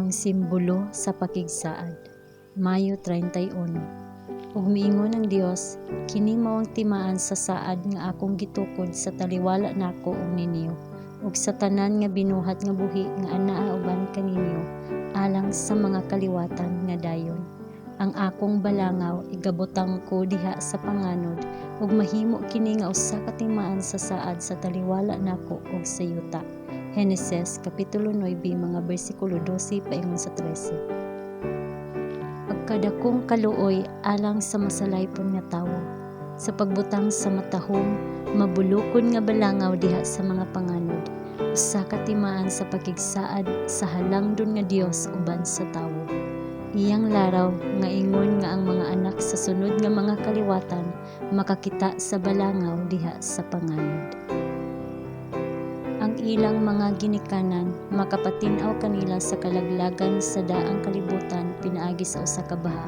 Ang simbolo sa pakigsaad. Mayo 31. Ug miingon ang Dios, kini mao ang timaan sa saad nga akong gitukod sa taliwala nako ug ninyo, ug sa tanan nga binuhat nga buhi nga anaa uban kaninyo, alang sa mga kaliwatan nga dayon. Ang akong balangaw igabutang ko diha sa panganod, ug mahimo kini nga usa ka timaan sa saad sa taliwala nako ug sa yuta. Heneses kapitulo 9 mga bersikulo 12 paingon sa 13. Pagkadakong kaluoy alang sa masalaypon nga tawo, sa pagbutang sa matahom, mabulokon nga balangaw diha sa mga panganod, usa ka timaan sa pakigsaad sa halangdon nga Dios uban sa tawo. Iyang laraw nga ingon nga ang mga anak sa sunod nga mga kaliwatan makakita sa balangaw diha sa panganod. Ang ilang mga ginikanan makapatinaw kanila sa kalaglagan sa daang kalibutan pinaagi sa usa ka baha,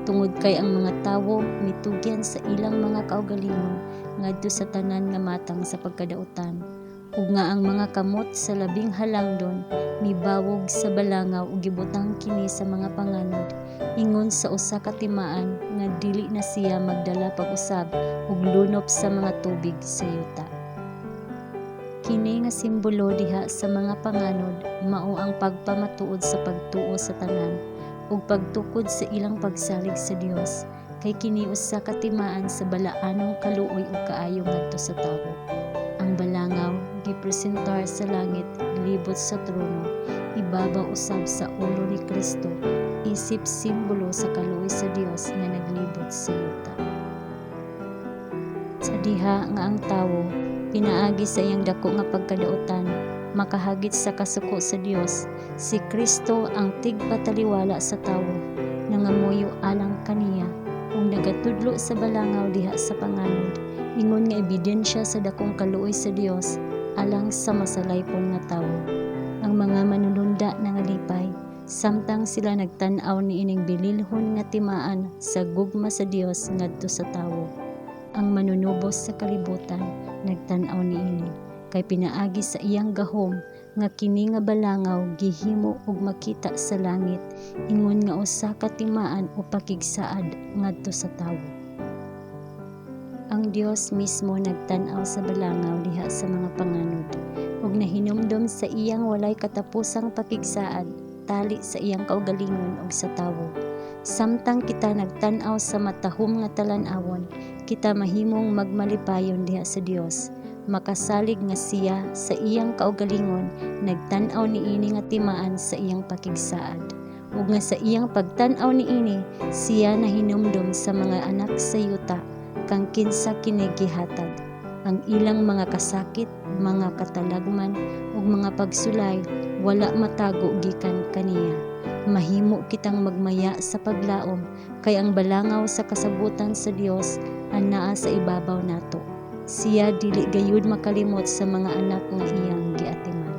tungod kay ang mga tawo mitugyan sa ilang mga kaugalingon ngadto sa tanan nga matang sa pagkadautan, ug nga ang mga kamot sa labing halangdon mibawog sa balangaw ug gibutang kini sa mga panganod, ingon sa usa ka timaan nga dili na siya magdala pag-usab ug lunop sa mga tubig sa yuta. Kini nga simbolo diha sa mga panganod mao ang pagpamatuod sa pagtuo sa tanan ug pagtukod sa ilang pagsalig sa Dios, kay kini usa ka timaan sa balaanong kaluoy ug kaayo ngadto sa tawo. Ang balangaw gipresentar sa langit libot sa trono, ibabaw usab sa ulo ni Kristo, isip simbolo sa kaluoy sa Dios nga naglibot sa yuta. Sa diha nga ang tawo pinaagi sa iyang dako nga pagkadautan, makahagit sa kasuko sa Dios, si Kristo ang tigpataliwala sa tawo, nangamuyo alang kaniya, ug nagatudlo sa balangaw diha sa panganod, ingon nga ebidensya sa dakong kaluoy sa Dios alang sa masalaypon nga tawo. Ang mga manulunda nangalipay, samtang sila nagtan-aw niining bililhon nga timaan sa gugma sa Dios ngadto sa tawo. Ang manunubos sa kalibutan nagtan-aw niini, kay pinaagi sa iyang gahom nga kini nga balangaw gihimo ug makita sa langit, ingon nga usa ka timaan o pakigsaad ngadto sa tawo. Ang Dios mismo nagtan-aw sa balangaw diha sa mga panganod, ug nahinumdom sa iyang walay katapusang pakigsaad tali sa iyang kaugalingon ug sa tawo. Samtang kita nagtan-aw sa matahom nga talan-awon, kita mahimong magmalipayon diha sa Dios. Makasalig nga siya sa iyang kaugalingon, nagtan-aw niini nga timaan sa iyang pakigsaad. Ug nga sa iyang pagtan-aw niini, siya nahinumdom sa mga anak sa yuta, kang kinsa kini gihatag. Ang ilang mga kasakit, mga katalagman, ug mga pagsulay, wala matago gikan kaniya. Mahimo kitang magmaya sa paglaom, kay ang balangaw sa kasabutan sa Dios anaa sa ibabaw nato. Siya dili gayud makalimot sa mga anak nga iyang giatiman.